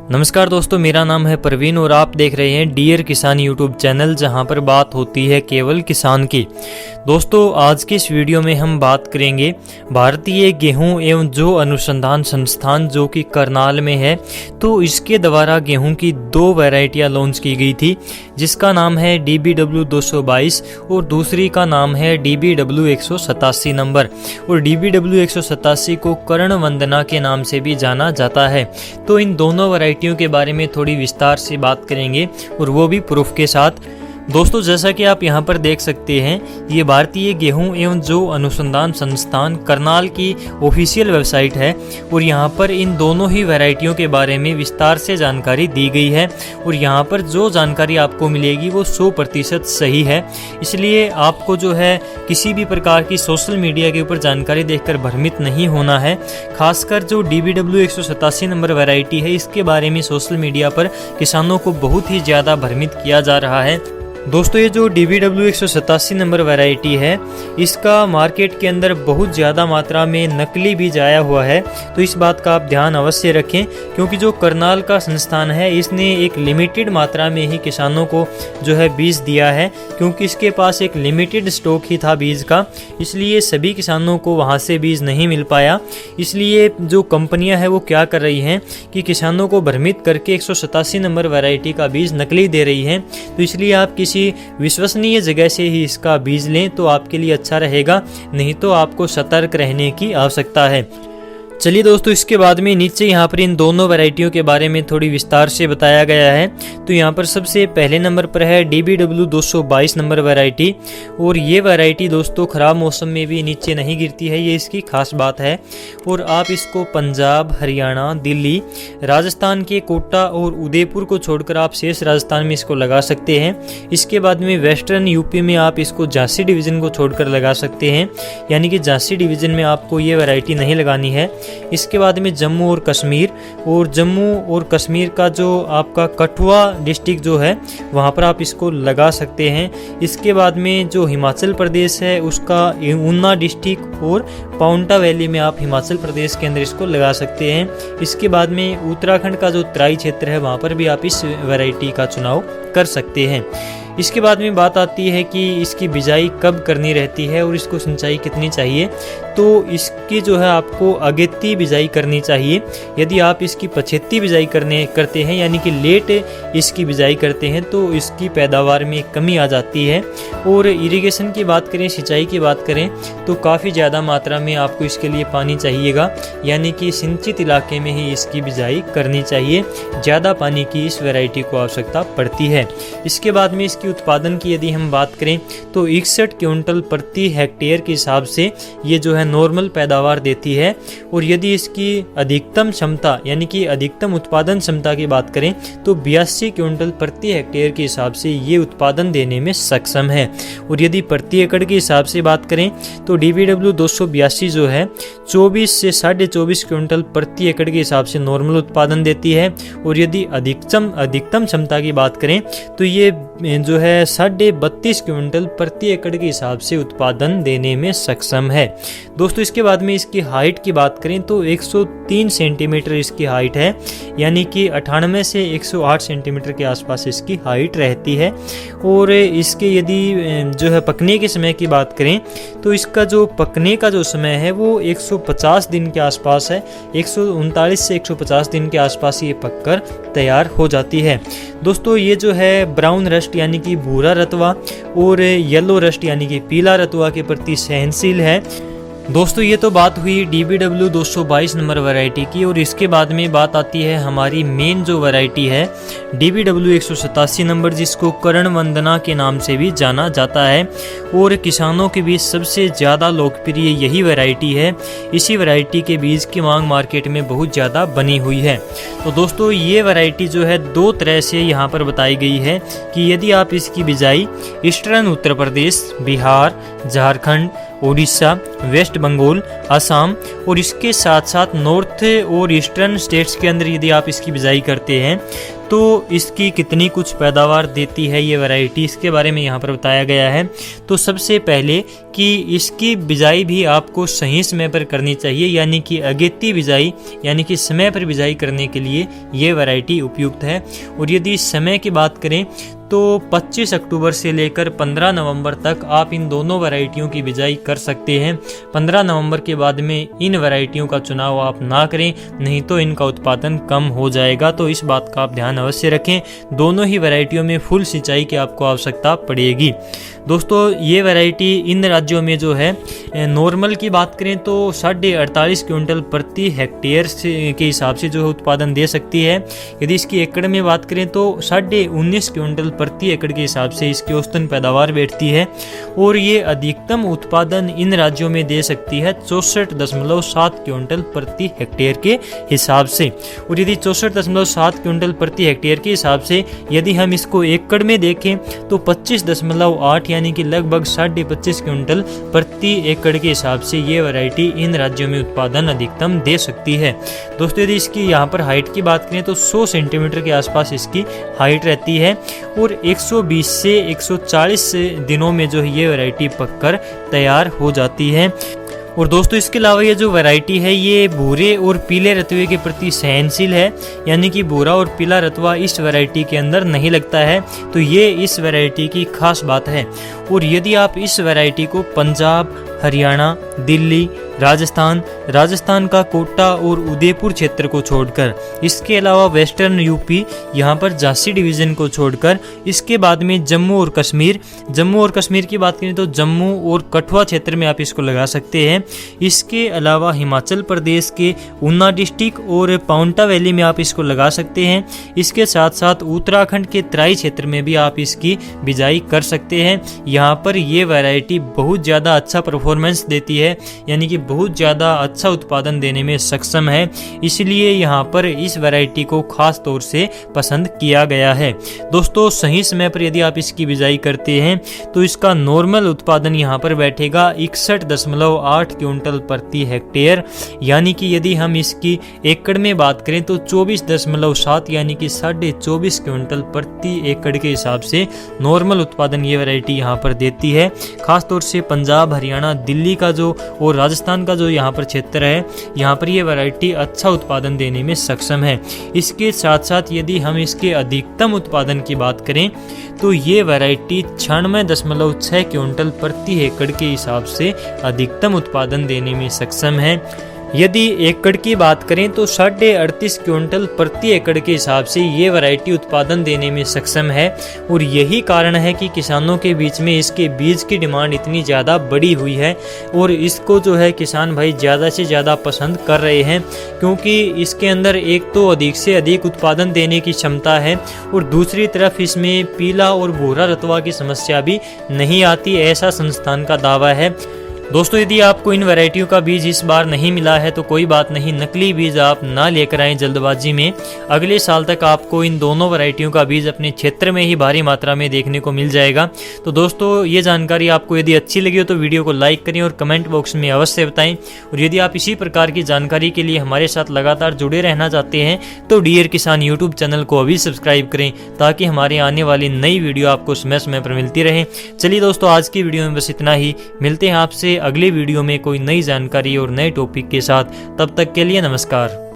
नमस्कार दोस्तों, मेरा नाम है प्रवीण और आप देख रहे हैं डियर किसान यूट्यूब चैनल, जहां पर बात होती है केवल किसान की। दोस्तों, आज की इस वीडियो में हम बात करेंगे भारतीय गेहूं एवं जौ अनुसंधान संस्थान जो कि करनाल में है। तो इसके द्वारा गेहूं की दो वैरायटियां लॉन्च की गई थी, जिसका नाम है DBW 222 और दूसरी का नाम है DBW 187 नंबर। और DBW 187 को कर्ण वंदना के नाम से भी जाना जाता है। तो इन दोनों वैरायटियों के बारे में थोड़ी विस्तार से बात करेंगे और वो भी प्रूफ के साथ। दोस्तों, जैसा कि आप यहाँ पर देख सकते हैं, ये भारतीय गेहूं एवं जौ अनुसंधान संस्थान करनाल की ऑफिशियल वेबसाइट है और यहाँ पर इन दोनों ही वैरायटियों के बारे में विस्तार से जानकारी दी गई है। और यहाँ पर जो जानकारी आपको मिलेगी वो 100% सही है। इसलिए आपको जो है किसी भी प्रकार की सोशल मीडिया के ऊपर जानकारी देखकर भ्रमित नहीं होना है। खासकर जो DBW 187 नंबर वैरायटी है, इसके बारे में सोशल मीडिया पर किसानों को बहुत ही ज़्यादा भ्रमित किया जा रहा है। दोस्तों, ये जो DBW 187 नंबर वैरायटी है, इसका मार्केट के अंदर बहुत ज़्यादा मात्रा में नकली बीज आया हुआ है। तो इस बात का आप ध्यान अवश्य रखें, क्योंकि जो करनाल का संस्थान है, इसने एक लिमिटेड मात्रा में ही किसानों को जो है बीज दिया है, क्योंकि इसके पास एक लिमिटेड स्टॉक ही था बीज का। इसलिए सभी किसानों को वहाँ से बीज नहीं मिल पाया। इसलिए जो कंपनियाँ हैं वो क्या कर रही हैं कि किसानों को भ्रमित करके 187 नंबर वैरायटी का बीज नकली दे रही हैं। तो इसलिए आप किसी विश्वसनीय जगह से ही इसका बीज लें तो आपके लिए अच्छा रहेगा, नहीं तो आपको सतर्क रहने की आवश्यकता है। चलिए दोस्तों, इसके बाद में नीचे यहाँ पर इन दोनों वैरायटियों के बारे में थोड़ी विस्तार से बताया गया है। तो यहाँ पर सबसे पहले नंबर पर है DBW 222 नंबर वैरायटी। और ये वैरायटी दोस्तों ख़राब मौसम में भी नीचे नहीं गिरती है, ये इसकी खास बात है। और आप इसको पंजाब, हरियाणा, दिल्ली, राजस्थान के कोटा और उदयपुर को छोड़कर आप शेष राजस्थान में इसको लगा सकते हैं। इसके बाद में वेस्टर्न यूपी में आप इसको झांसी डिवीज़न को छोड़कर लगा सकते हैं, यानी कि झांसी डिवीज़न में आपको ये वैरायटी नहीं लगानी है। इसके बाद में जम्मू और कश्मीर का जो आपका कठुआ डिस्ट्रिक्ट जो है, वहाँ पर आप इसको लगा सकते हैं। इसके बाद में जो हिमाचल प्रदेश है, उसका ऊना डिस्ट्रिक्ट और पाउंटा वैली में आप हिमाचल प्रदेश के अंदर इसको लगा सकते हैं। इसके बाद में उत्तराखंड का जो तराई क्षेत्र है, वहाँ पर भी आप इस वैरायटी का चुनाव कर सकते हैं। इसके बाद में बात आती है कि इसकी बिजाई कब करनी रहती है और इसको सिंचाई कितनी चाहिए। तो इसकी जो है आपको अगेती बिजाई करनी चाहिए। यदि आप इसकी पछेती बिजाई करते हैं, यानी कि लेट इसकी बिजाई करते हैं, तो इसकी पैदावार में कमी आ जाती है। और इरिगेशन की बात करें, सिंचाई की बात करें, तो काफ़ी ज़्यादा मात्रा में आपको इसके लिए पानी चाहिएगा, यानी कि सिंचित इलाके में ही इसकी बिजाई करनी चाहिए। ज़्यादा पानी की इस वैरायटी को आवश्यकता पड़ती है। इसके बाद में इसकी उत्पादन की यदि हम बात करें, तो 61 क्विंटल प्रति हेक्टेयर के हिसाब से ये जो है नॉर्मल पैदावार देती है। और यदि इसकी अधिकतम क्षमता, यानी कि अधिकतम उत्पादन क्षमता की बात करें, तो 82 क्विंटल प्रति हेक्टेयर के हिसाब से ये उत्पादन देने में सक्षम है। और यदि प्रति एकड़ के हिसाब से बात करें, तो DBW 282 जो है 24 से 24.5 क्विंटल प्रति एकड़ के हिसाब से नॉर्मल उत्पादन देती है। और यदि अधिकतम क्षमता की बात करें, तो ये जो है 32.5 क्विंटल प्रति एकड़ के हिसाब से उत्पादन देने में सक्षम है। दोस्तों, इसके बाद में इसकी हाइट की बात करें, तो 103 सेंटीमीटर इसकी हाइट है, यानी कि 98 से 108 सेंटीमीटर के आसपास इसकी हाइट रहती है। और इसके यदि जो है पकने के समय की बात करें, तो इसका जो पकने का जो समय है वो 150 दिन के आसपास है। 139 से 150 दिन के आसपास ये पककर तैयार हो जाती है। दोस्तों, ये जो है ब्राउन रस्ट यानी कि भूरा रतवा और येलो रस्ट यानी कि पीला रतवा के प्रति सहनशील है। दोस्तों, ये तो बात हुई DBW 222 नंबर वैरायटी की। और इसके बाद में बात आती है हमारी मेन जो वैरायटी है, DBW 187 नंबर, जिसको कर्ण वंदना के नाम से भी जाना जाता है। और किसानों के बीच सबसे ज़्यादा लोकप्रिय यही वैरायटी है। इसी वैरायटी के बीज की मांग मार्केट में बहुत ज़्यादा बनी हुई है। तो दोस्तों, ये वैरायटी जो है दो तरह से यहाँ पर बताई गई है कि यदि आप इसकी बिजाई ईस्टर्न उत्तर प्रदेश, बिहार, झारखंड, उड़ीसा, वेस्ट बंगाल, असम और इसके साथ साथ नॉर्थ और ईस्टर्न स्टेट्स के अंदर यदि आप इसकी बिजाई करते हैं, तो तो इसकी कितनी कुछ पैदावार देती है ये वैरायटी, इसके बारे में यहाँ पर बताया गया है। तो सबसे पहले कि इसकी बिजाई भी आपको सही समय पर करनी चाहिए, यानी कि अगेती बिजाई, यानी कि समय पर बिजाई करने के लिए ये वैरायटी उपयुक्त है। और यदि समय की बात करें तो 25 अक्टूबर से लेकर 15 नवंबर तक आप इन दोनों वैरायटियों की बिजाई कर सकते हैं। 15 नवंबर के बाद में इन वैरायटियों का चुनाव आप ना करें, नहीं तो इनका उत्पादन कम हो जाएगा। तो इस बात का आप ध्यान अवश्य रखें। दोनों ही वैरायटियों में फुल सिंचाई की आपको आवश्यकता पड़ेगी। दोस्तों ये वैरायटी इन राज्यों में जो है नॉर्मल की बात करें तो 48.5 क्विंटल प्रति हेक्टेयर के हिसाब से जो उत्पादन दे सकती है। यदि इसकी एकड़ में बात करें तो 19.5 क्विंटल प्रति एकड़ के हिसाब से इसकी औसतन पैदावार बैठती है। और ये अधिकतम उत्पादन इन राज्यों में दे सकती है 64.7 क्विंटल प्रति हेक्टेयर के हिसाब से। और यदि 64.7 क्विंटल प्रति हेक्टेयर के हिसाब से यदि हम इसको एकड़ में देखें तो 25.8 यानी कि लगभग 25.5 क्विंटल प्रति एकड़ के हिसाब से ये वैरायटी इन राज्यों में उत्पादन अधिकतम दे सकती है। दोस्तों यदि इसकी यहाँ पर हाइट की बात करें तो 100 सेंटीमीटर के आसपास इसकी हाइट रहती है और 120 से 140 दिनों में जो ये वैरायटी पककर तैयार हो जाती है। और दोस्तों इसके अलावा ये जो वैरायटी है ये भूरे और पीले रतुए के प्रति सहनशील है, यानी कि भूरा और पीला रतुआ इस वैरायटी के अंदर नहीं लगता है। तो ये इस वैरायटी की खास बात है। और यदि आप इस वैरायटी को पंजाब, हरियाणा, दिल्ली, राजस्थान का कोटा और उदयपुर क्षेत्र को छोड़कर, इसके अलावा वेस्टर्न यूपी, यहाँ पर झांसी डिवीज़न को छोड़कर, इसके बाद में जम्मू और कश्मीर की बात करें तो जम्मू और कठुआ क्षेत्र में आप इसको लगा सकते हैं। इसके अलावा हिमाचल प्रदेश के ऊना डिस्ट्रिक्ट और पाउंटा वैली में आप इसको लगा सकते हैं। इसके साथ साथ उत्तराखंड के तराई क्षेत्र में भी आप इसकी बिजाई कर सकते हैं। यहाँ पर ये वैरायटी बहुत ज़्यादा अच्छा परफॉर्मेंस देती है, यानी कि बहुत ज़्यादा अच्छा उत्पादन देने में सक्षम है, इसलिए यहाँ पर इस वैरायटी को खास तौर से पसंद किया गया है। दोस्तों सही समय पर यदि आप इसकी बिजाई करते हैं तो इसका नॉर्मल उत्पादन यहाँ पर बैठेगा 61.8 क्विंटल प्रति हेक्टेयर, यानी कि यदि हम इसकी एकड़ में बात करें तो 24.7 यानी कि 24.5 क्विंटल प्रति एकड़ के हिसाब से नॉर्मल उत्पादन ये वैरायटी यहाँ पर देती है। खासतौर से पंजाब, हरियाणा, दिल्ली का जो और राजस्थान का जो यहाँ पर क्षेत्र है, यहाँ पर ये वैरायटी अच्छा उत्पादन देने में सक्षम है। इसके साथ साथ यदि हम इसके अधिकतम उत्पादन की बात करें तो ये वैरायटी 96.6 क्विंटल प्रति एकड़ के हिसाब से अधिकतम उत्पादन देने में सक्षम है। यदि एकड़ की बात करें तो 38.5 क्विंटल प्रति एकड़ के हिसाब से ये वैरायटी उत्पादन देने में सक्षम है। और यही कारण है कि किसानों के बीच में इसके बीज की डिमांड इतनी ज़्यादा बढ़ी हुई है और इसको जो है किसान भाई ज़्यादा से ज़्यादा पसंद कर रहे हैं, क्योंकि इसके अंदर एक तो अधिक से अधिक उत्पादन देने की क्षमता है और दूसरी तरफ इसमें पीला और भूरा रतुआ की समस्या भी नहीं आती, ऐसा संस्थान का दावा है। दोस्तों यदि आपको इन वैरायटियों का बीज इस बार नहीं मिला है तो कोई बात नहीं, नकली बीज आप ना लेकर आएं जल्दबाजी में। अगले साल तक आपको इन दोनों वैरायटियों का बीज अपने क्षेत्र में ही भारी मात्रा में देखने को मिल जाएगा। तो दोस्तों ये जानकारी आपको यदि अच्छी लगी हो तो वीडियो को लाइक करें और कमेंट बॉक्स में अवश्य बताएं। और यदि आप इसी प्रकार की जानकारी के लिए हमारे साथ लगातार जुड़े रहना चाहते हैं तो डियर किसान यूट्यूब चैनल को अभी सब्सक्राइब करें, ताकि हमारे आने वाली नई वीडियो आपको समय समय पर मिलती रहे। चलिए दोस्तों आज की वीडियो में बस इतना ही, मिलते हैं आपसे अगले वीडियो में कोई नई जानकारी और नए टॉपिक के साथ। तब तक के लिए नमस्कार।